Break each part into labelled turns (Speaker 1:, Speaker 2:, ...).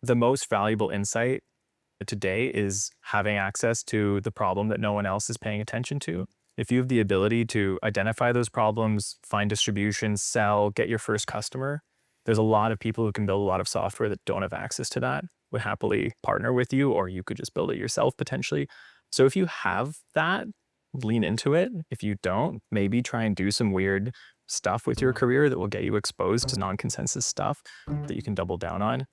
Speaker 1: The most valuable insight today is having access to the problem that no one else is paying attention to. If you have the ability to identify those problems, find distribution, sell, get your first customer, there's a lot of people who can build a lot of software that don't have access to that, would happily partner with you, or you could just build it yourself potentially. So if you have that, lean into it. If you don't, maybe try and do some weird stuff with your career that will get you exposed to non-consensus stuff that you can double down on.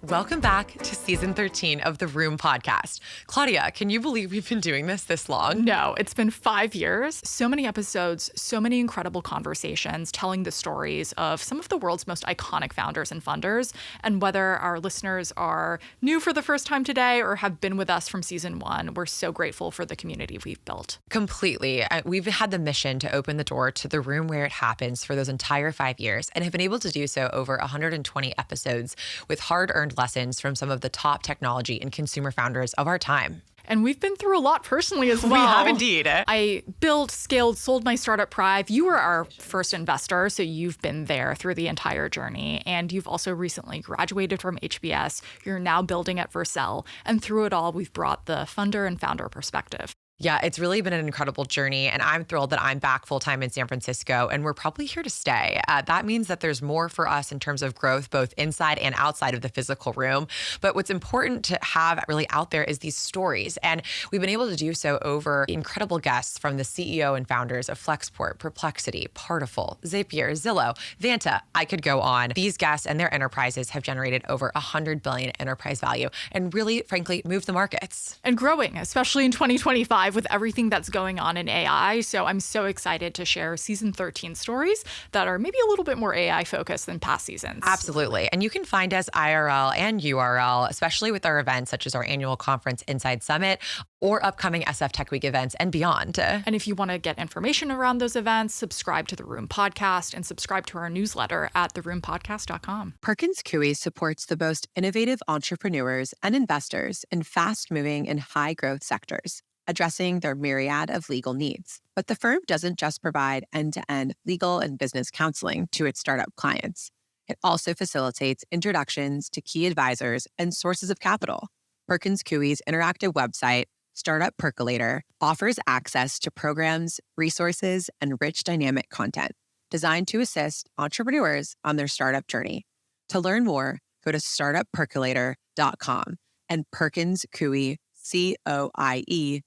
Speaker 2: Welcome back to season 13 of the Room podcast. Claudia, can you believe we've been doing this long?
Speaker 3: No, it's been 5 years, so many episodes, so many incredible conversations telling the stories of some of the world's most iconic founders and funders. And whether our listeners are new for the first time today or have been with us from season 1, we're so grateful for the community we've built.
Speaker 2: Completely. We've had the mission to open the door to the room where it happens for those entire 5 years and have been able to do so over 120 episodes with hard-earned lessons from some of the top technology and consumer founders of our time.
Speaker 3: And we've been through a lot personally as well.
Speaker 2: We have indeed.
Speaker 3: I built, scaled, sold my startup Prive. You were our first investor, so you've been there through the entire journey. And you've also recently graduated from HBS. You're now building at Vercel. And through it all, we've brought the funder and founder perspective.
Speaker 2: Yeah, it's really been an incredible journey, and I'm thrilled that I'm back full-time in San Francisco, and we're probably here to stay. That means that there's more for us in terms of growth, both inside and outside of the physical room. But what's important to have really out there is these stories, and we've been able to do so over incredible guests from the CEO and founders of Flexport, Perplexity, Partiful, Zapier, Zillow, Vanta. I could go on. These guests and their enterprises have generated over $100 billion enterprise value and really, frankly, moved the markets.
Speaker 3: And growing, especially in 2025. With everything that's going on in AI. So I'm so excited to share season 13 stories that are maybe a little bit more AI focused than past seasons.
Speaker 2: Absolutely. And you can find us IRL and URL, especially with our events such as our annual conference Inside Summit or upcoming SF Tech Week events and beyond.
Speaker 3: And if you want to get information around those events, subscribe to the Room Podcast and subscribe to our newsletter at theroompodcast.com.
Speaker 4: Perkins Coie supports the most innovative entrepreneurs and investors in fast-moving and high-growth sectors, addressing their myriad of legal needs. But the firm doesn't just provide end-to-end legal and business counseling to its startup clients. It also facilitates introductions to key advisors and sources of capital. Perkins Coie's interactive website, Startup Percolator, offers access to programs, resources, and rich dynamic content designed to assist entrepreneurs on their startup journey. To learn more, go to startuppercolator.com and Perkins Coie, COIE.com.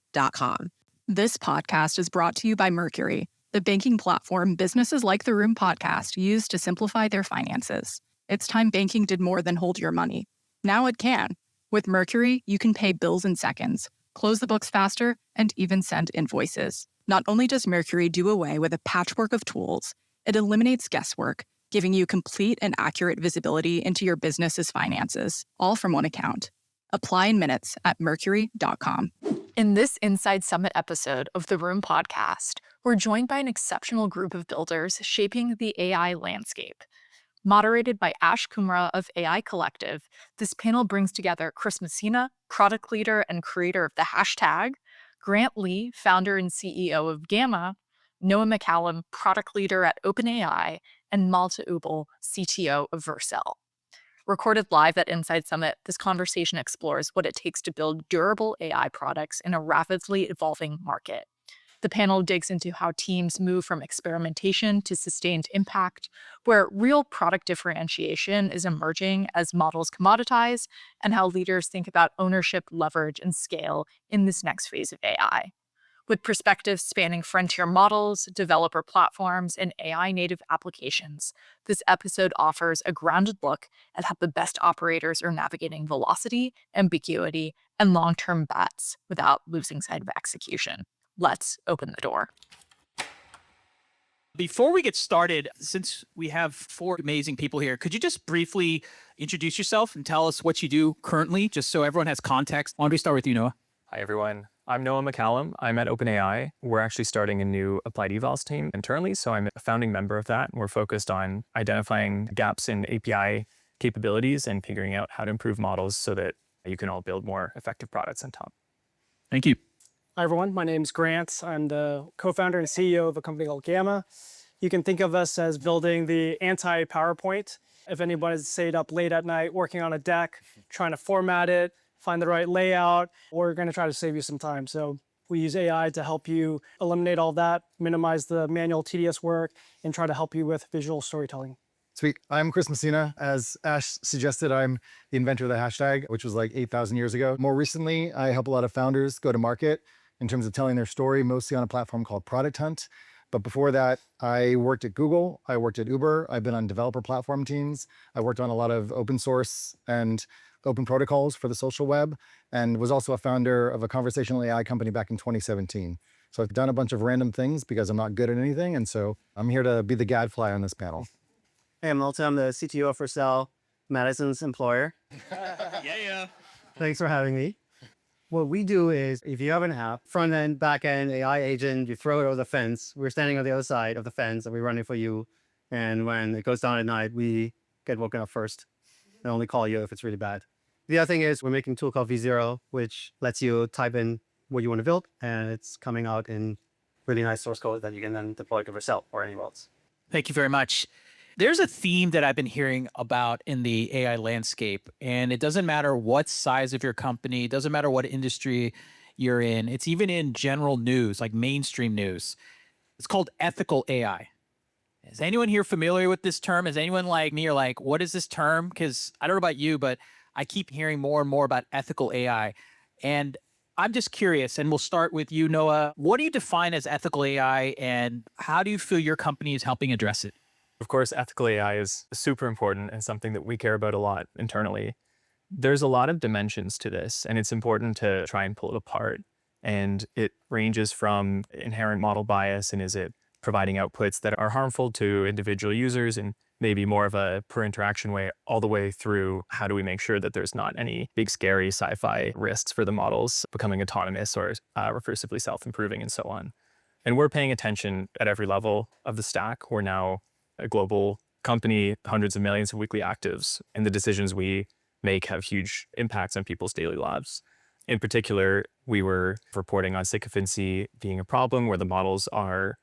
Speaker 3: This podcast is brought to you by Mercury, the banking platform businesses like the Room podcast use to simplify their finances. It's time banking did more than hold your money. Now it can. With Mercury, you can pay bills in seconds, close the books faster, and even send invoices. Not only does Mercury do away with a patchwork of tools, it eliminates guesswork, giving you complete and accurate visibility into your business's finances, all from one account. Apply in minutes at mercury.com. In this Inside Summit episode of the Room podcast, we're joined by an exceptional group of builders shaping the AI landscape. Moderated by Ash Kumra of AI Collective, this panel brings together Chris Messina, product leader and creator of the hashtag, Grant Lee, founder and CEO of Gamma, Noah MacCallum, product leader at OpenAI, and Malte Ubl, CTO of Vercel. Recorded live at Inside Summit, this conversation explores what it takes to build durable AI products in a rapidly evolving market. The panel digs into how teams move from experimentation to sustained impact, where real product differentiation is emerging as models commoditize, and how leaders think about ownership, leverage, and scale in this next phase of AI. With perspectives spanning frontier models, developer platforms, and AI-native applications, this episode offers a grounded look at how the best operators are navigating velocity, ambiguity, and long-term bets without losing sight of execution. Let's open the door.
Speaker 5: Before we get started, since we have 4 amazing people here, could you just briefly introduce yourself and tell us what you do currently, just so everyone has context? Why don't we start with you, Noah?
Speaker 1: Hi, everyone. I'm Noah MacCallum. I'm at OpenAI. We're actually starting a new applied evals team internally, so I'm a founding member of that. We're focused on identifying gaps in API capabilities and figuring out how to improve models so that you can all build more effective products on top.
Speaker 5: Thank you.
Speaker 6: Hi, everyone. My name's Grant. I'm the co-founder and CEO of a company called Gamma. You can think of us as building the anti-PowerPoint. If anybody's stayed up late at night working on a deck, trying to format it, find the right layout, we're going to try to save you some time. So we use AI to help you eliminate all that, minimize the manual tedious work, and try to help you with visual storytelling.
Speaker 7: Sweet. I'm Chris Messina. As Ash suggested, I'm the inventor of the hashtag, which was like 8,000 years ago. More recently, I help a lot of founders go to market in terms of telling their story, mostly on a platform called Product Hunt. But before that, I worked at Google. I worked at Uber. I've been on developer platform teams. I worked on a lot of open source and open protocols for the social web, and was also a founder of a conversational AI company back in 2017. So I've done a bunch of random things because I'm not good at anything. And so I'm here to be the gadfly on this panel.
Speaker 8: Hey, I'm Malte. I'm the CTO of Vercel, Madison's employer.
Speaker 5: Yeah.
Speaker 8: Thanks for having me. What we do is, if you have an app, front end, back end, AI agent, you throw it over the fence. We're standing on the other side of the fence and we run it for you. And when it goes down at night, we get woken up first and only call you if it's really bad. The other thing is we're making a tool called V0, which lets you type in what you want to build, and it's coming out in really nice source code that you can then deploy to Vercel or anywhere else.
Speaker 5: Thank you very much. There's a theme that I've been hearing about in the AI landscape, and it doesn't matter what size of your company, it doesn't matter what industry you're in. It's even in general news, like mainstream news. It's called ethical AI. Is anyone here familiar with this term? Is anyone like me or like, what is this term? Because I don't know about you, but I keep hearing more and more about ethical AI. And I'm just curious, and we'll start with you, Noah. What do you define as ethical AI, and how do you feel your company is helping address it?
Speaker 1: Of course, ethical AI is super important and something that we care about a lot internally. There's a lot of dimensions to this, and it's important to try and pull it apart. And it ranges from inherent model bias, and is it providing outputs that are harmful to individual users and maybe more of a per interaction way, all the way through how do we make sure that there's not any big scary sci-fi risks for the models becoming autonomous or recursively self-improving and so on. And we're paying attention at every level of the stack. We're now a global company, hundreds of millions of weekly actives, and the decisions we make have huge impacts on people's daily lives. In particular, we were reporting on sycophancy being a problem where the models are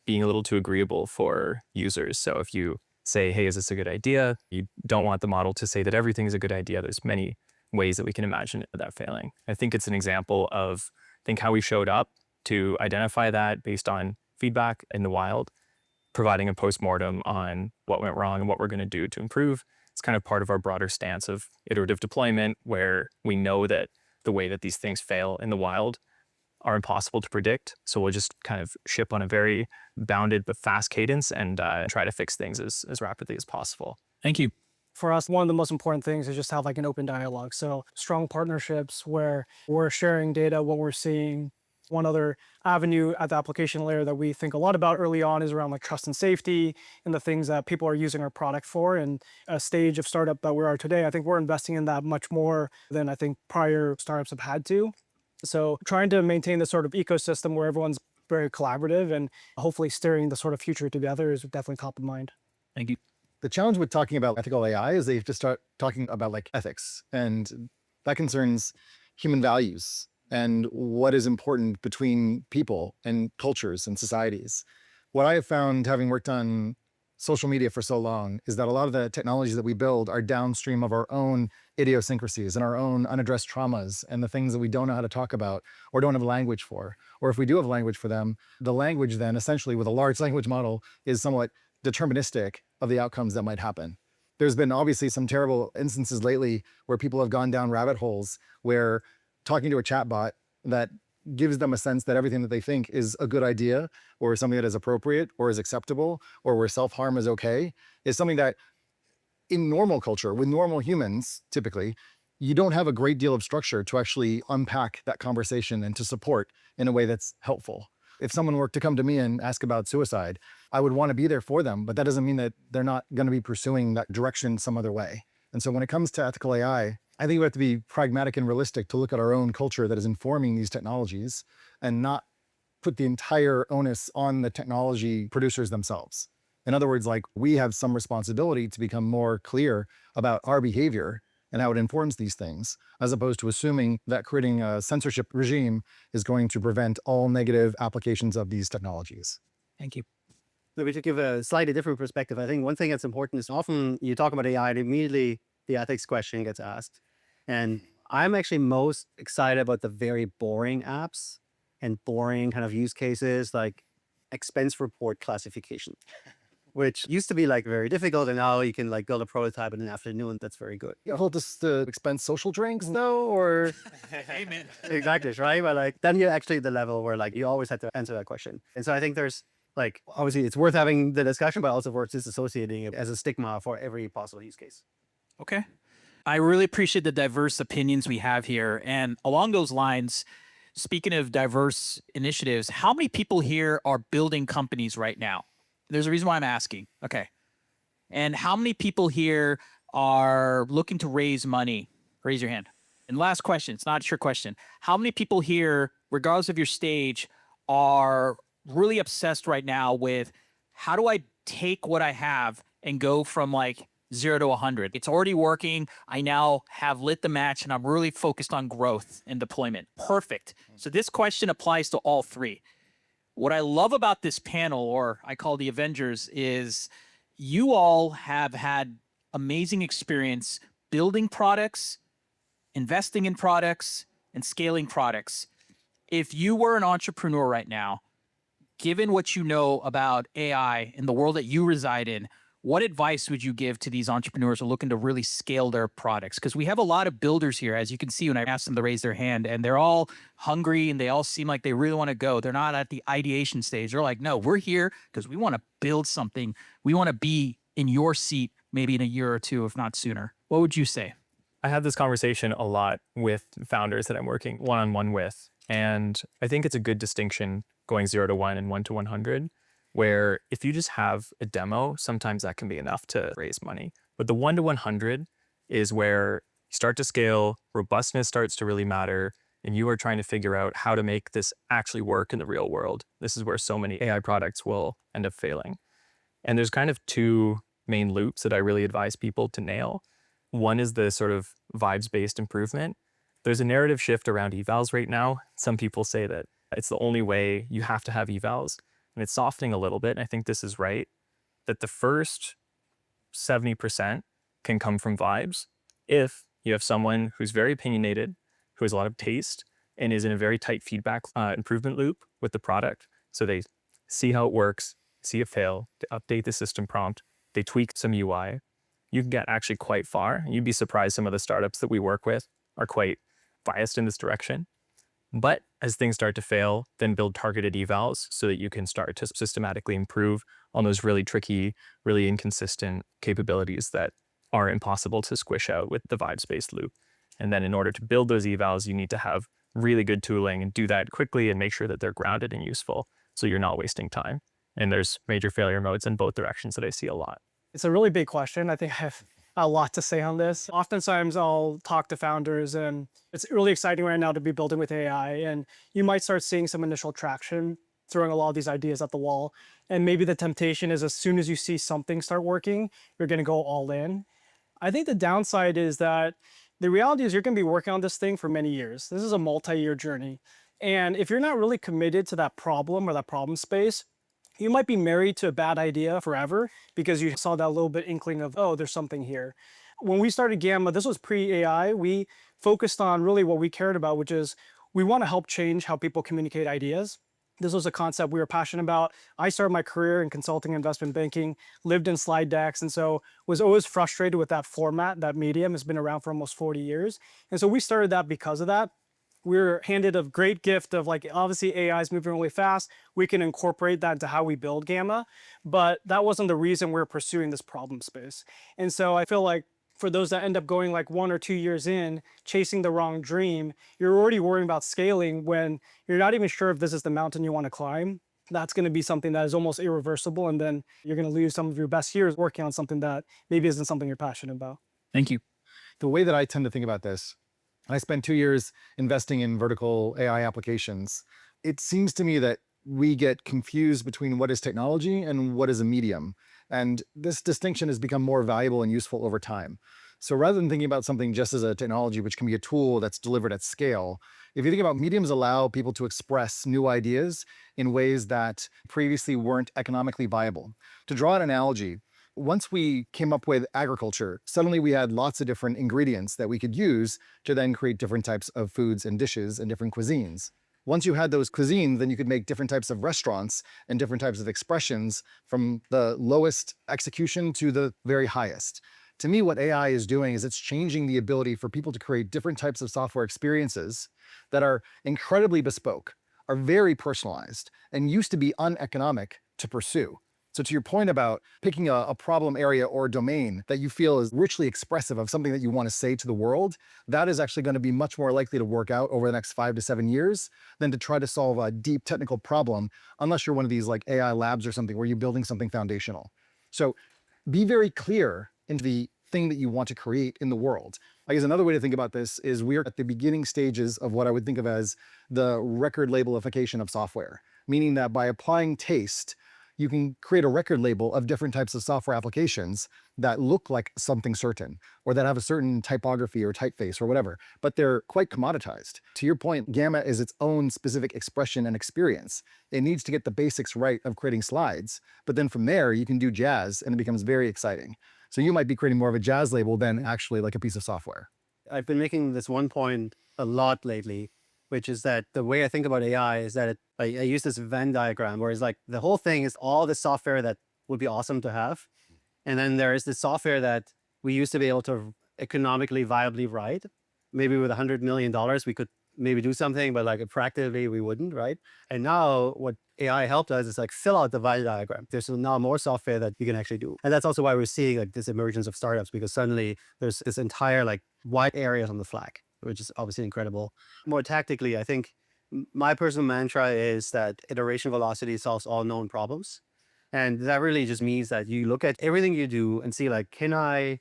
Speaker 1: being a little too agreeable for users. So if you say, hey, is this a good idea? You don't want the model to say that everything is a good idea. There's many ways that we can imagine that failing. I think it's an example of, how we showed up to identify that based on feedback in the wild, providing a postmortem on what went wrong and what we're going to do to improve. It's kind of part of our broader stance of iterative deployment, where we know that the way that these things fail in the wild are impossible to predict. So we'll just kind of ship on a very bounded but fast cadence and try to fix things as rapidly as possible.
Speaker 5: Thank you.
Speaker 6: For us, one of the most important things is just have like an open dialogue. So strong partnerships where we're sharing data, what we're seeing. One other avenue at the application layer that we think a lot about early on is around like trust and safety and the things that people are using our product for. And a stage of startup that we are today, I think we're investing in that much more than I think prior startups have had to. So trying to maintain this sort of ecosystem where everyone's very collaborative and hopefully steering the sort of future together is definitely top of mind.
Speaker 5: Thank you.
Speaker 7: The challenge with talking about ethical AI is that you have to start talking about like ethics, and that concerns human values and what is important between people and cultures and societies. What I have found, having worked on social media for so long, is that a lot of the technologies that we build are downstream of our own idiosyncrasies and our own unaddressed traumas and the things that we don't know how to talk about or don't have language for. Or if we do have language for them, the language then essentially with a large language model is somewhat deterministic of the outcomes that might happen. There's been obviously some terrible instances lately where people have gone down rabbit holes where talking to a chatbot that gives them a sense that everything that they think is a good idea or something that is appropriate or is acceptable or where self-harm is okay is something that in normal culture with normal humans, typically, you don't have a great deal of structure to actually unpack that conversation and to support in a way that's helpful. If someone were to come to me and ask about suicide, I would want to be there for them, but that doesn't mean that they're not going to be pursuing that direction some other way. And so when it comes to ethical AI, I think we have to be pragmatic and realistic to look at our own culture that is informing these technologies and not put the entire onus on the technology producers themselves. In other words, like we have some responsibility to become more clear about our behavior and how it informs these things, as opposed to assuming that creating a censorship regime is going to prevent all negative applications of these technologies.
Speaker 5: Thank you.
Speaker 8: Maybe to give a slightly different perspective, I think one thing that's important is often you talk about AI and immediately the ethics question gets asked. And I'm actually most excited about the very boring apps and boring kind of use cases like expense report classification, which used to be like very difficult. And now you can like build a prototype in an afternoon. That's very good.
Speaker 7: Yeah, hold this the expense social drinks though, or
Speaker 5: Amen.
Speaker 8: Exactly, right? But like then you're actually at the level where like you always have to answer that question. And so I think there's like obviously it's worth having the discussion, but also worth disassociating it as a stigma for every possible use case.
Speaker 5: Okay. I really appreciate the diverse opinions we have here. And along those lines, speaking of diverse initiatives, how many people here are building companies right now? There's a reason why I'm asking. Okay. And how many people here are looking to raise money? Raise your hand. And last question, it's not a trick question. How many people here, regardless of your stage, are really obsessed right now with how do I take what I have and go from like 0 to 100? It's already working. I now have lit the match and I'm really focused on growth and deployment. Perfect. So this question applies to all three. What I love about this panel, or I call the Avengers, is you all have had amazing experience building products, investing in products, and scaling products. If you were an entrepreneur right now, given what you know about AI in the world that you reside in, what advice would you give to these entrepreneurs who are looking to really scale their products? Because we have a lot of builders here, as you can see when I asked them to raise their hand, and they're all hungry and they all seem like they really want to go. They're not at the ideation stage. They're like, no, we're here because we want to build something. We want to be in your seat maybe in a year or two, if not sooner. What would you say?
Speaker 1: I have this conversation a lot with founders that I'm working one-on-one with. And I think it's a good distinction going 0 to 1 and 1 to 100, where if you just have a demo, sometimes that can be enough to raise money. But the 1 to 100 is where you start to scale, robustness starts to really matter, and you are trying to figure out how to make this actually work in the real world. This is where so many AI products will end up failing. And there's kind of two main loops that I really advise people to nail. One is the sort of vibes-based improvement. There's a narrative shift around evals right now. Some people say that it's the only way, you have to have evals. And it's softening a little bit. And I think this is right, that the first 70% can come from vibes if you have someone who's very opinionated, who has a lot of taste, and is in a very tight feedback improvement loop with the product. So they see how it works, see it fail, they update the system prompt, they tweak some UI. You can get actually quite far. You'd be surprised some of the startups that we work with are quite biased in this direction. But as things start to fail, then build targeted evals so that you can start to systematically improve on those really tricky, really inconsistent capabilities that are impossible to squish out with the vibes-based loop. And then in order to build those evals, you need to have really good tooling and do that quickly and make sure that they're grounded and useful so you're not wasting time. And there's major failure modes in both directions that I see a lot.
Speaker 6: It's a really big question. I think I have a lot to say on this. Oftentimes I'll talk to founders and it's really exciting right now to be building with AI, and you might start seeing some initial traction, throwing a lot of these ideas at the wall. And maybe the temptation is as soon as you see something start working, you're gonna go all in. I think the downside is that the reality is you're gonna be working on this thing for many years. This is a multi-year journey. And if you're not really committed to that problem or that problem space, you might be married to a bad idea forever because you saw that little bit inkling of, oh, there's something here. When we started Gamma, this was pre-AI, we focused on really what we cared about, which is we want to help change how people communicate ideas. This was a concept we were passionate about. I started my career in consulting investment banking, lived in slide decks, and so was always frustrated with that format. That medium has been around for almost 40 years. And so we started that because of that. We were handed a great gift of like, obviously AI is moving really fast. We can incorporate that into how we build Gamma, but that wasn't the reason we're pursuing this problem space. And so I feel like for those that end up going like 1 or 2 years in, chasing the wrong dream, you're already worrying about scaling when you're not even sure if this is the mountain you want to climb. That's going to be something that is almost irreversible. And then you're going to lose some of your best years working on something that maybe isn't something you're passionate about.
Speaker 5: Thank you.
Speaker 7: The way that I tend to think about this, I spent 2 years investing in vertical AI applications. It seems to me that we get confused between what is technology and what is a medium. And this distinction has become more valuable and useful over time. So rather than thinking about something just as a technology, which can be a tool that's delivered at scale, if you think about mediums allow people to express new ideas in ways that previously weren't economically viable. To draw an analogy, once we came up with agriculture, suddenly we had lots of different ingredients that we could use to then create different types of foods and dishes and different cuisines. Once you had those cuisines, then you could make different types of restaurants and different types of expressions from the lowest execution to the very highest. To me, what AI is doing is it's changing the ability for people to create different types of software experiences that are incredibly bespoke, are very personalized, and used to be uneconomic to pursue. So to your point about picking a problem area or domain that you feel is richly expressive of something that you want to say to the world, that is actually going to be much more likely to work out over the next 5 to 7 years than to try to solve a deep technical problem, unless you're one of these like AI labs or something where you're building something foundational. So be very clear into the thing that you want to create in the world. I guess another way to think about this is we're at the beginning stages of what I would think of as the record labelification of software, meaning that by applying taste, you can create a record label of different types of software applications that look like something certain, or that have a certain typography or typeface or whatever, but they're quite commoditized. To your point, Gamma is its own specific expression and experience. It needs to get the basics right of creating slides, but then from there you can do jazz and it becomes very exciting. So you might be creating more of a jazz label than actually like a piece of software.
Speaker 8: I've been making this one point a lot lately, which is that the way I think about AI is that I use this Venn diagram where it's like the whole thing is all the software that would be awesome to have. And then there is the software that we used to be able to economically viably write. Maybe with $100 million, we could maybe do something, but like practically we wouldn't, right? And now what AI helped us is like fill out the Venn diagram. There's now more software that you can actually do. And that's also why we're seeing like this emergence of startups, because suddenly there's this entire like wide areas on the flag, which is obviously incredible. More tactically, I think my personal mantra is that iteration velocity solves all known problems. And that really just means that you look at everything you do and see like, can I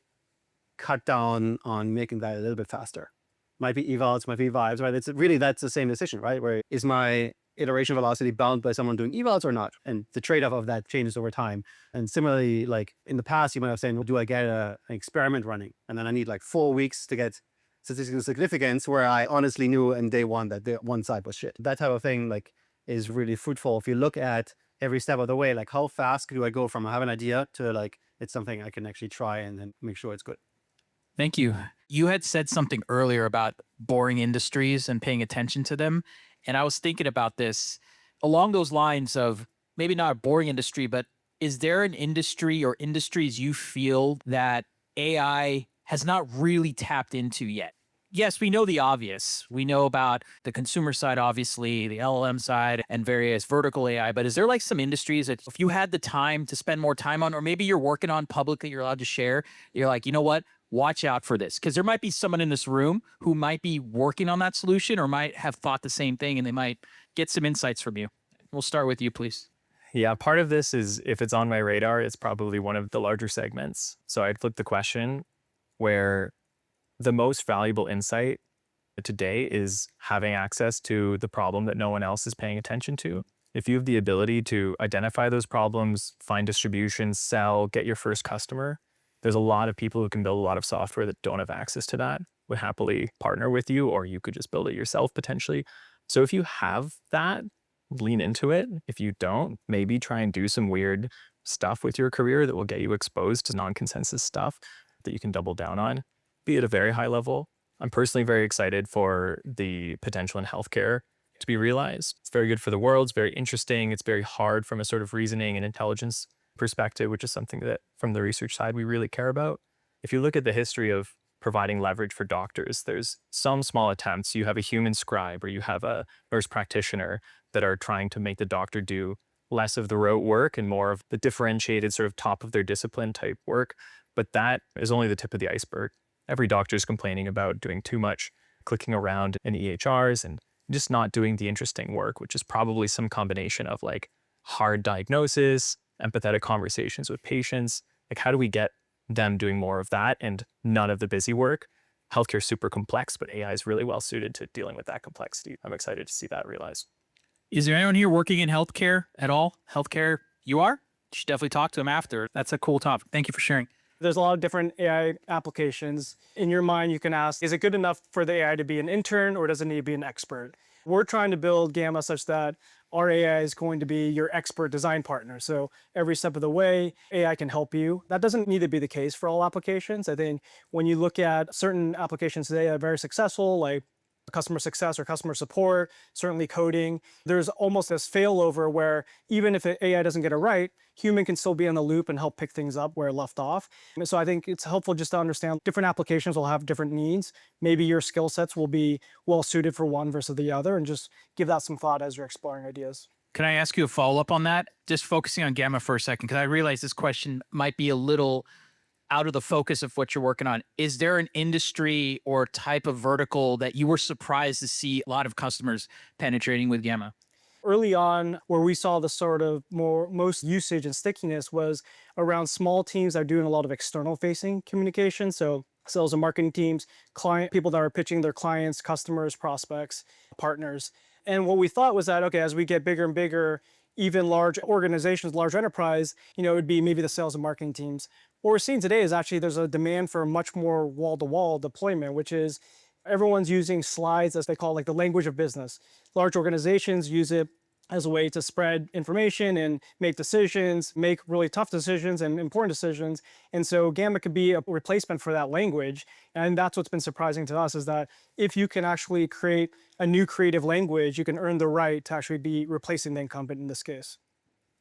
Speaker 8: cut down on making that a little bit faster? Might be evals, might be vibes, right? It's really, that's the same decision, right? Where is my iteration velocity bound by someone doing evals or not? And the trade-off of that changes over time. And similarly, like in the past, you might have said, well, do I get an experiment running? And then I need like 4 weeks to get statistical significance, where I honestly knew in day one that the one side was shit. That type of thing like is really fruitful. If you look at every step of the way, like how fast do I go from I have an idea to like, it's something I can actually try and then make sure it's good.
Speaker 5: Thank you. You had said something earlier about boring industries and paying attention to them. And I was thinking about this along those lines of maybe not a boring industry, but is there an industry or industries you feel that AI has not really tapped into yet? Yes, we know the obvious. We know about the consumer side, obviously, the LLM side, and various vertical AI. But is there like some industries that if you had the time to spend more time on, or maybe you're working on publicly, you're allowed to share, you're like, you know what? Watch out for this, because there might be someone in this room who might be working on that solution or might have thought the same thing, and they might get some insights from you. We'll start with you, please.
Speaker 1: Yeah, part of this is if it's on my radar, it's probably one of the larger segments. So I'd flip the question where the most valuable insight today is having access to the problem that no one else is paying attention to. If you have the ability to identify those problems, find distribution, sell, get your first customer, there's a lot of people who can build a lot of software that don't have access to that, would happily partner with you, or you could just build it yourself potentially. So if you have that, lean into it. If you don't, maybe try and do some weird stuff with your career that will get you exposed to non-consensus stuff that you can double down on, be at a very high level. I'm personally very excited for the potential in healthcare to be realized. It's very good for the world. It's very interesting. It's very hard from a sort of reasoning and intelligence perspective, which is something that from the research side we really care about. If you look at the history of providing leverage for doctors, there's some small attempts. You have a human scribe or you have a nurse practitioner that are trying to make the doctor do less of the rote work and more of the differentiated sort of top of their discipline type work. But that is only the tip of the iceberg. Every doctor is complaining about doing too much clicking around in EHRs and just not doing the interesting work, which is probably some combination of like hard diagnosis, empathetic conversations with patients. Like, how do we get them doing more of that and none of the busy work? Healthcare is super complex, but AI is really well suited to dealing with that complexity. I'm excited to see that realized.
Speaker 5: Is there anyone here working in healthcare at all? Healthcare, you are? You should definitely talk to them after. That's a cool topic. Thank you for sharing.
Speaker 6: There's a lot of different AI applications. In your mind, you can ask, is it good enough for the AI to be an intern or does it need to be an expert? We're trying to build Gamma such that our AI is going to be your expert design partner. So every step of the way, AI can help you. That doesn't need to be the case for all applications. I think when you look at certain applications today that are very successful, like customer success or customer support, certainly coding, there's almost this failover where even if AI doesn't get it right, human can still be in the loop and help pick things up where it left off. And so I think it's helpful just to understand different applications will have different needs. Maybe your skill sets will be well suited for one versus the other, and just give that some thought as you're exploring ideas.
Speaker 5: Can I ask you a follow-up on that? Just focusing on Gamma for a second, because I realize this question might be a little out of the focus of what you're working on. Is there an industry or type of vertical that you were surprised to see a lot of customers penetrating with Gamma?
Speaker 6: Early on, where we saw the sort of most usage and stickiness was around small teams that are doing a lot of external facing communication. So sales and marketing teams, client people that are pitching their clients, customers, prospects, partners. And what we thought was that, okay, as we get bigger and bigger, even large organizations, large enterprise, it would be maybe the sales and marketing teams. What we're seeing today is actually there's a demand for a much more wall-to-wall deployment, which is everyone's using slides, as they call it, like the language of business. Large organizations use it as a way to spread information and make decisions, make really tough decisions and important decisions. And so Gamma could be a replacement for that language. And that's what's been surprising to us, is that if you can actually create a new creative language, you can earn the right to actually be replacing the incumbent in this case.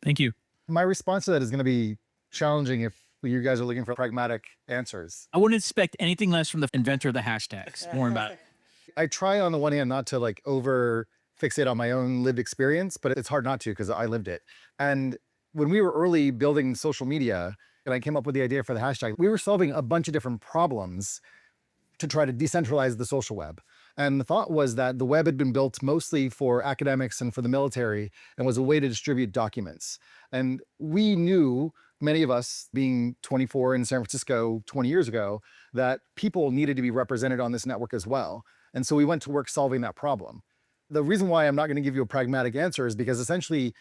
Speaker 5: Thank you.
Speaker 7: My response to that is going to be challenging if you guys are looking for pragmatic answers.
Speaker 5: I wouldn't expect anything less from the inventor of the hashtags. Don't worry about it.
Speaker 7: I try on the one hand not to like over fixate on my own lived experience, but it's hard not to because I lived it. And when we were early building social media and I came up with the idea for the hashtag, we were solving a bunch of different problems to try to decentralize the social web. And the thought was that the web had been built mostly for academics and for the military and was a way to distribute documents. And we knew, many of us being 24 in San Francisco 20 years ago, that people needed to be represented on this network as well. And so we went to work solving that problem. The reason why I'm not going to give you a pragmatic answer is because essentially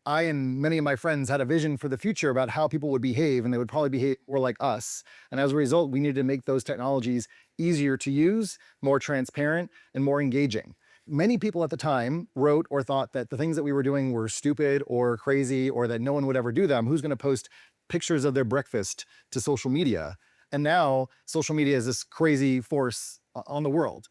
Speaker 7: I and many of my friends had a vision for the future about how people would behave, and they would probably behave more like us. And as a result, we needed to make those technologies easier to use, more transparent, and more engaging. Many people at the time wrote or thought that the things that we were doing were stupid or crazy or that no one would ever do them. Who's going to post pictures of their breakfast to social media? And now social media is this crazy force on the world.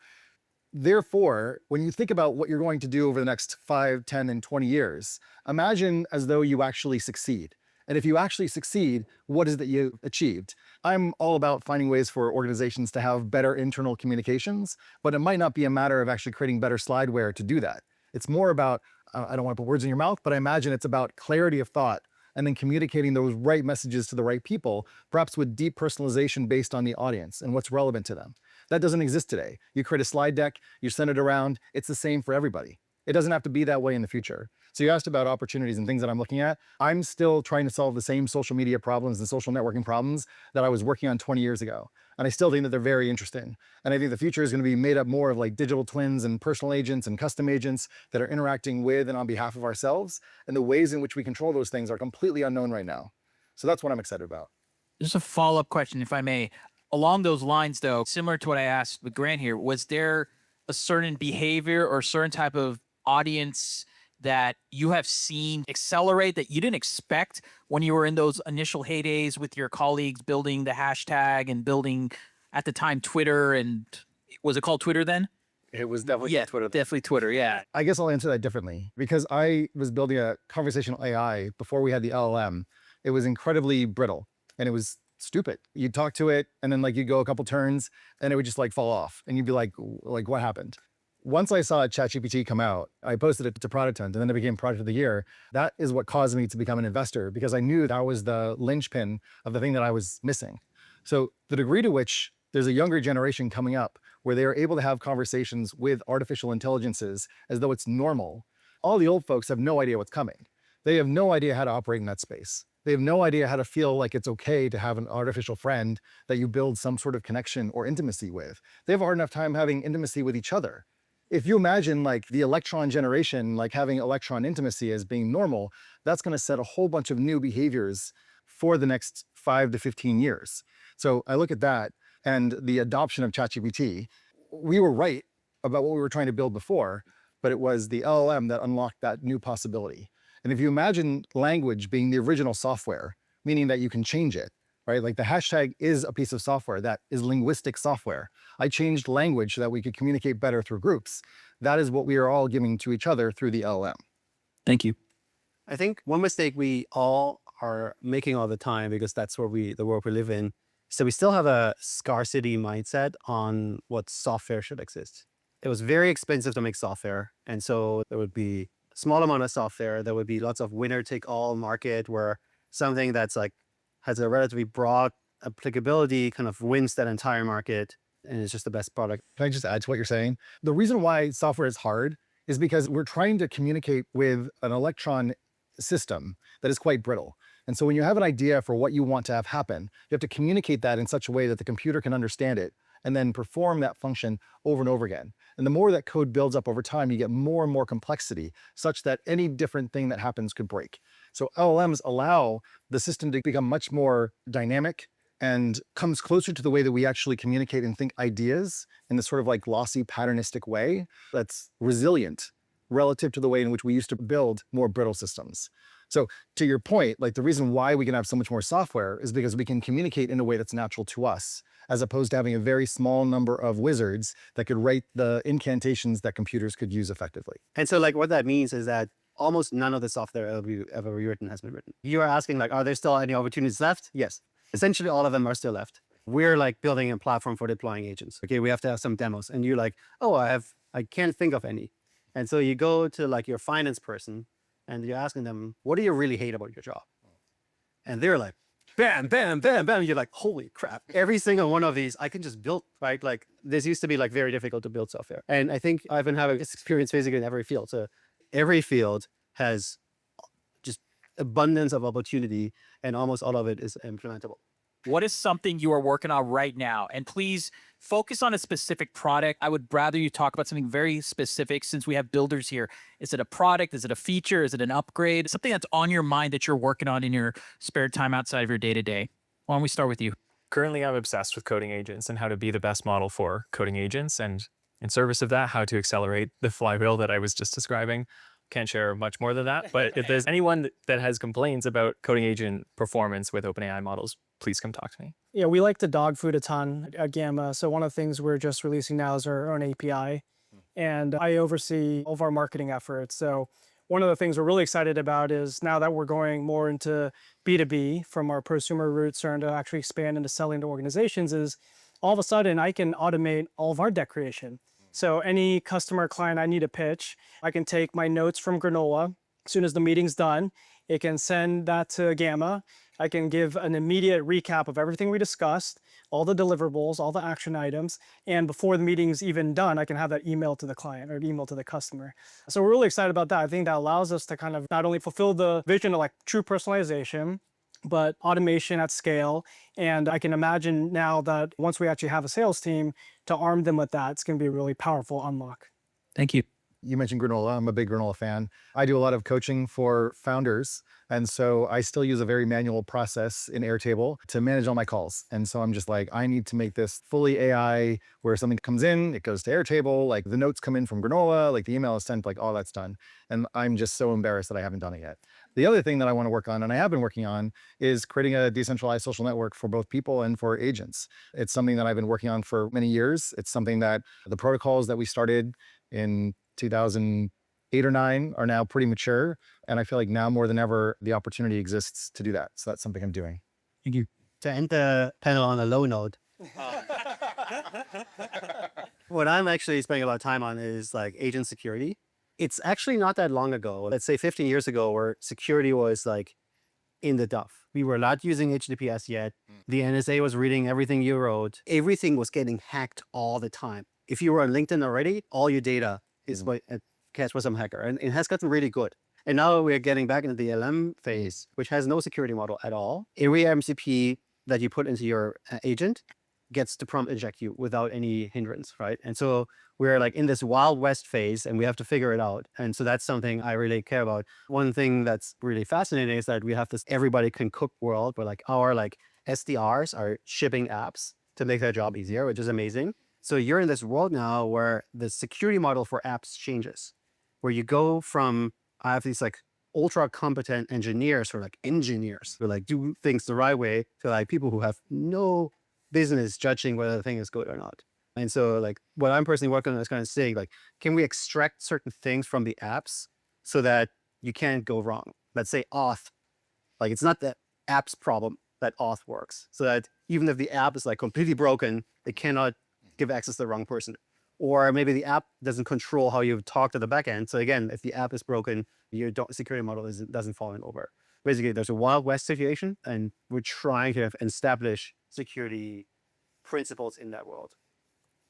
Speaker 7: Therefore, when you think about what you're going to do over the next 5, 10, and 20 years, imagine as though you actually succeed. And if you actually succeed, what is it that you achieved? I'm all about finding ways for organizations to have better internal communications, but it might not be a matter of actually creating better slideware to do that. It's more about, I don't want to put words in your mouth, but I imagine it's about clarity of thought and then communicating those right messages to the right people, perhaps with deep personalization based on the audience and what's relevant to them. That doesn't exist today. You create a slide deck, you send it around, it's the same for everybody. It doesn't have to be that way in the future. So you asked about opportunities and things that I'm looking at. I'm still trying to solve the same social media problems and social networking problems that I was working on 20 years ago. And I still think that they're very interesting. And I think the future is going to be made up more of like digital twins and personal agents and custom agents that are interacting with and on behalf of ourselves. And the ways in which we control those things are completely unknown right now. So that's what I'm excited about.
Speaker 5: Just a follow-up question, if I may. Along those lines, though, similar to what I asked with Grant here, was there a certain behavior or a certain type of audience that you have seen accelerate that you didn't expect when you were in those initial heydays with your colleagues building the hashtag and building, at the time, Twitter? And was it called Twitter then?
Speaker 7: It was definitely Twitter.
Speaker 5: Definitely Twitter, yeah.
Speaker 7: I guess I'll answer that differently because I was building a conversational AI before we had the LLM. It was incredibly brittle and it was stupid. You'd talk to it and then like you'd go a couple turns and it would just like fall off and you'd be like what happened? Once I saw ChatGPT come out, I posted it to Product Hunt and then it became Product of the Year. That is what caused me to become an investor because I knew that was the linchpin of the thing that I was missing. So the degree to which there's a younger generation coming up where they are able to have conversations with artificial intelligences as though it's normal. All the old folks have no idea what's coming. They have no idea how to operate in that space. They have no idea how to feel like it's okay to have an artificial friend that you build some sort of connection or intimacy with. They have a hard enough time having intimacy with each other. If you imagine like the electron generation, like having electron intimacy as being normal, that's going to set a whole bunch of new behaviors for the next 5 to 15 years. So I look at that and the adoption of ChatGPT. We were right about what we were trying to build before, but it was the LLM that unlocked that new possibility. And if you imagine language being the original software, meaning that you can change it, right? Like the hashtag is a piece of software that is linguistic software. I changed language so that we could communicate better through groups. That is what we are all giving to each other through the LLM.
Speaker 5: Thank you.
Speaker 8: I think one mistake we all are making all the time, because that's where the world we live in, so we still have a scarcity mindset on what software should exist. It was very expensive to make software. And so there would be a small amount of software. There would be lots of winner take all market where something that's like has a relatively broad applicability kind of wins that entire market and is just the best product.
Speaker 7: Can I just add to what you're saying? The reason why software is hard is because we're trying to communicate with an electron system that is quite brittle. And so when you have an idea for what you want to have happen, you have to communicate that in such a way that the computer can understand it and then perform that function over and over again. And the more that code builds up over time, you get more and more complexity such that any different thing that happens could break. So LLMs allow the system to become much more dynamic and comes closer to the way that we actually communicate and think ideas in this sort of like glossy, patternistic way that's resilient relative to the way in which we used to build more brittle systems. So to your point, like the reason why we can have so much more software is because we can communicate in a way that's natural to us, as opposed to having a very small number of wizards that could write the incantations that computers could use effectively.
Speaker 8: And so like what that means is that almost none of the software ever rewritten has been written. You are asking like, are there still any opportunities left? Yes. Essentially all of them are still left. We're like building a platform for deploying agents. Okay, we have to have some demos. And you're like, oh, I can't think of any. And so you go to like your finance person and you're asking them, what do you really hate about your job? And they're like, bam, bam, bam, bam. You're like, holy crap. Every single one of these, I can just build, right? Like this used to be like very difficult to build software. And I think I've been having this experience basically in every field. So every field has just abundance of opportunity and almost all of it is implementable.
Speaker 5: What is something you are working on right now? And please focus on a specific product. I would rather you talk about something very specific since we have builders here. Is it a product? Is it a feature? Is it an upgrade? Something that's on your mind that you're working on in your spare time outside of your day-to-day. Why don't we start with you?
Speaker 1: Currently, I'm obsessed with coding agents and how to be the best model for coding agents. And in service of that, how to accelerate the flywheel that I was just describing. Can't share much more than that. But if there's anyone that has complaints about coding agent performance with OpenAI models, please come talk to me.
Speaker 6: Yeah, we like to dog food a ton at Gamma. So one of the things we're just releasing now is our own API. And I oversee all of our marketing efforts. So one of the things we're really excited about is now that we're going more into B2B from our prosumer roots, starting to actually expand into selling to organizations, is all of a sudden I can automate all of our deck creation. So any customer client I need to pitch, I can take my notes from Granola. As soon as the meeting's done, it can send that to Gamma. I can give an immediate recap of everything we discussed, all the deliverables, all the action items. And before the meeting's even done, I can have that email to the client or email to the customer. So we're really excited about that. I think that allows us to kind of not only fulfill the vision of like true personalization, but automation at scale. And I can imagine now that once we actually have a sales team to arm them with that, it's going to be a really powerful unlock.
Speaker 5: Thank you.
Speaker 7: You mentioned granola. I'm a big granola fan. I do a lot of coaching for founders. And so I still use a very manual process in Airtable to manage all my calls. And so I'm just like, I need to make this fully AI where something comes in, it goes to Airtable, like the notes come in from granola, like the email is sent, like all that's done. And I'm just so embarrassed that I haven't done it yet. The other thing that I want to work on, and I have been working on, is creating a decentralized social network for both people and for agents. It's something that I've been working on for many years. It's something that the protocols that we started in 2008 or 9 are now pretty mature. And I feel like now more than ever, the opportunity exists to do that. So that's something I'm doing.
Speaker 5: Thank you.
Speaker 8: To end the panel on a low note, what I'm actually spending a lot of time on is like agent security. It's actually not that long ago, let's say 15 years ago, where security was like in the duff. We were not using HTTPS yet. The NSA was reading everything you wrote. Everything was getting hacked all the time. If you were on LinkedIn already, all your data is catch by some hacker. And it has gotten really good. And now we're getting back into the LM phase, which has no security model at all. Every MCP that you put into your agent gets to prompt inject you without any hindrance, right? And so we're like in this Wild West phase and we have to figure it out. And so that's something I really care about. One thing that's really fascinating is that we have this everybody can cook world where like our like SDRs are shipping apps to make their job easier, which is amazing. So you're in this world now where the security model for apps changes, where you go from, I have these like ultra competent engineers or like engineers who like do things the right way to like people who have no business judging whether the thing is good or not. And so like what I'm personally working on is kind of saying like, can we extract certain things from the apps so that you can't go wrong? Let's say auth, like it's not the app's problem that auth works. So that even if the app is like completely broken, it cannot give access to the wrong person. Or maybe the app doesn't control how you talk to the backend. So again, if the app is broken, your security model doesn't fall in over. Basically, there's a Wild West situation, and we're trying to establish security principles in that world.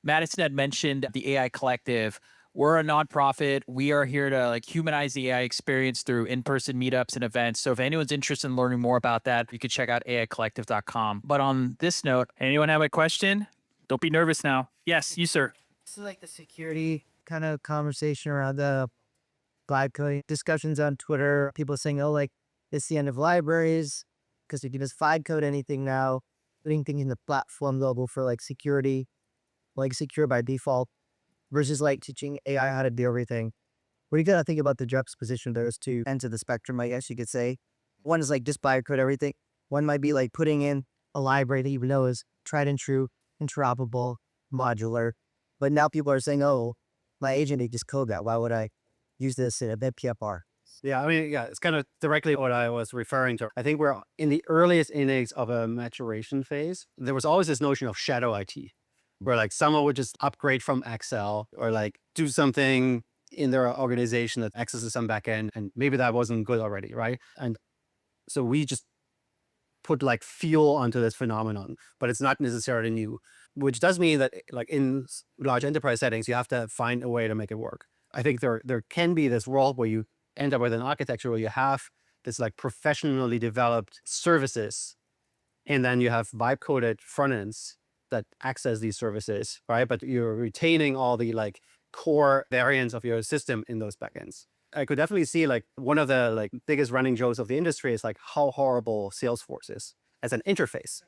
Speaker 5: Madison had mentioned the AI Collective. We're a nonprofit. We are here to like humanize the AI experience through in-person meetups and events. So if anyone's interested in learning more about that, you could check out aicollective.com. But on this note, anyone have a question? Don't be nervous now. Yes, you, sir.
Speaker 9: This is like the security kind of conversation around the vibe coding discussions on Twitter. People saying, oh, like, it's the end of libraries because you can just vibe code anything now, putting things in the platform level for like security, like secure by default, versus like teaching AI how to do everything. What do you gotta think about the juxtaposition of those two ends of the spectrum, I guess you could say? One is like just vibe code everything. One might be like putting in a library that you know is tried and true, interoperable, modular. But now people are saying, oh, my agent, they just code that. Why would I use this in a PFR?
Speaker 8: Yeah, I mean, yeah, it's kind of directly what I was referring to. I think we're in the earliest innings of a maturation phase. There was always this notion of shadow IT, where like someone would just upgrade from Excel or like do something in their organization that accesses some backend, and maybe that wasn't good already, right? And so we just put like fuel onto this phenomenon, but it's not necessarily new, which does mean that like in large enterprise settings, you have to find a way to make it work. I think there can be this world where you end up with an architecture where you have this like professionally developed services, and then you have vibe coded front ends that access these services, right? But you're retaining all the like core variants of your system in those backends. I could definitely see like one of the like biggest running jokes of the industry is like how horrible Salesforce is as an interface.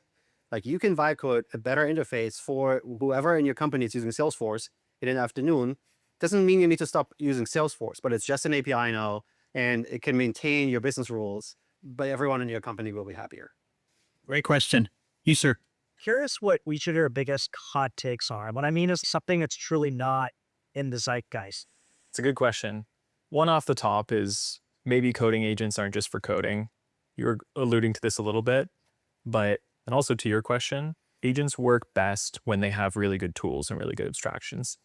Speaker 8: Like you can vibe code a better interface for whoever in your company is using Salesforce in an afternoon. Doesn't mean you need to stop using Salesforce, but it's just an API now and it can maintain your business rules, but everyone in your company will be happier.
Speaker 5: Great question. You, sir.
Speaker 9: Curious what each of your biggest hot takes are. What I mean is something that's truly not in the zeitgeist.
Speaker 1: It's a good question. One off the top is maybe coding agents aren't just for coding. You were alluding to this a little bit, but, and also to your question, agents work best when they have really good tools and really good abstractions.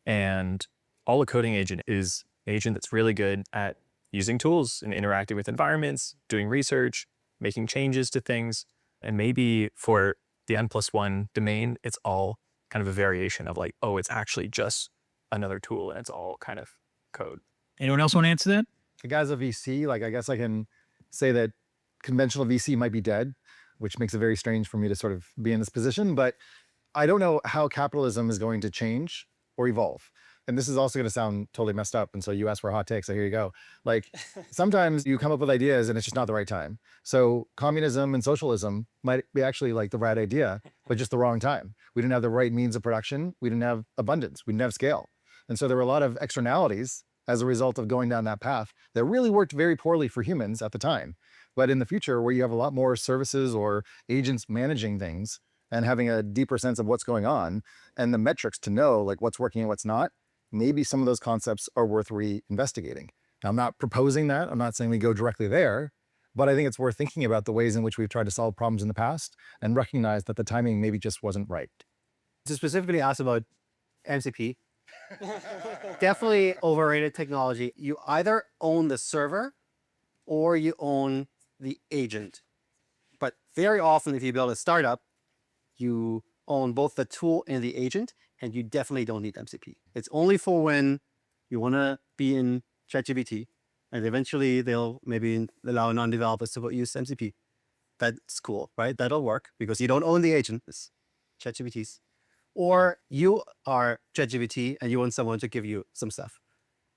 Speaker 1: And all a coding agent is an agent that's really good at using tools and interacting with environments, doing research, making changes to things. And maybe for the N+1 domain, it's all kind of a variation of like, oh, it's actually just another tool and it's all kind of code.
Speaker 5: Anyone else want to answer that?
Speaker 7: The guys of VC, like I guess I can say that conventional VC might be dead, which makes it very strange for me to sort of be in this position, but I don't know how capitalism is going to change or evolve. And this is also going to sound totally messed up. And so you asked for hot takes, so here you go. Like sometimes you come up with ideas and it's just not the right time. So communism and socialism might be actually like the right idea, but just the wrong time. We didn't have the right means of production. We didn't have abundance. We didn't have scale. And so there were a lot of externalities as a result of going down that path that really worked very poorly for humans at the time. But in the future, where you have a lot more services or agents managing things and having a deeper sense of what's going on and the metrics to know like what's working and what's not, maybe some of those concepts are worth re-investigating. Now, I'm not proposing that. I'm not saying we go directly there, but I think it's worth thinking about the ways in which we've tried to solve problems in the past and recognize that the timing maybe just wasn't right.
Speaker 8: To specifically ask about MCP, definitely overrated technology. You either own the server or you own the agent. But very often, if you build a startup, you own both the tool and the agent, and you definitely don't need MCP. It's only for when you want to be in ChatGPT, and eventually they'll maybe allow non-developers to use MCP. That's cool, right? That'll work because you don't own the agent. ChatGPTs, or you are ChatGPT and you want someone to give you some stuff.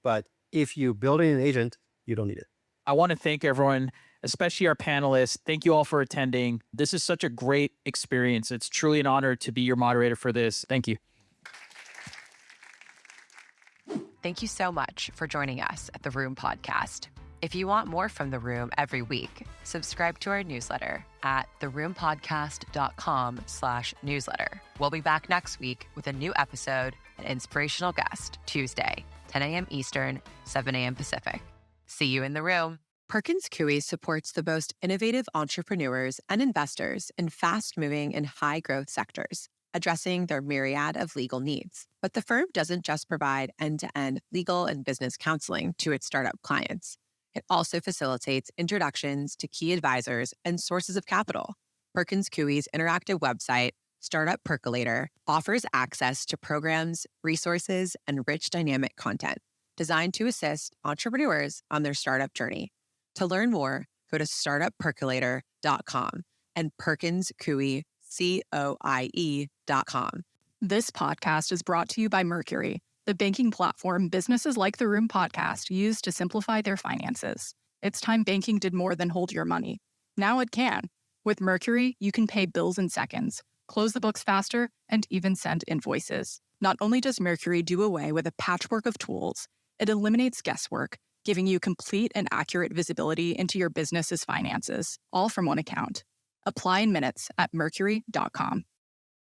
Speaker 8: But if you build in an agent, you don't need it.
Speaker 5: I want to thank everyone, especially our panelists. Thank you all for attending. This is such a great experience. It's truly an honor to be your moderator for this. Thank you.
Speaker 2: Thank you so much for joining us at The Room Podcast. If you want more from The Room every week, subscribe to our newsletter at theroompodcast.com/newsletter. We'll be back next week with a new episode, an inspirational guest, Tuesday, 10 a.m. Eastern, 7 a.m. Pacific. See you in the room.
Speaker 4: Perkins Coie supports the most innovative entrepreneurs and investors in fast-moving and high-growth sectors, addressing their myriad of legal needs. But the firm doesn't just provide end-to-end legal and business counseling to its startup clients. It also facilitates introductions to key advisors and sources of capital. Perkins Coie's interactive website, Startup Percolator, offers access to programs, resources, and rich dynamic content designed to assist entrepreneurs on their startup journey. To learn more, go to startuppercolator.com and PerkinsCoie.com.
Speaker 3: This podcast is brought to you by Mercury, the banking platform businesses like the Room podcast use to simplify their finances. It's time banking did more than hold your money. Now it can. With Mercury, you can pay bills in seconds, close the books faster, and even send invoices. Not only does Mercury do away with a patchwork of tools, it eliminates guesswork, giving you complete and accurate visibility into your business's finances, all from one account. Apply in minutes at mercury.com.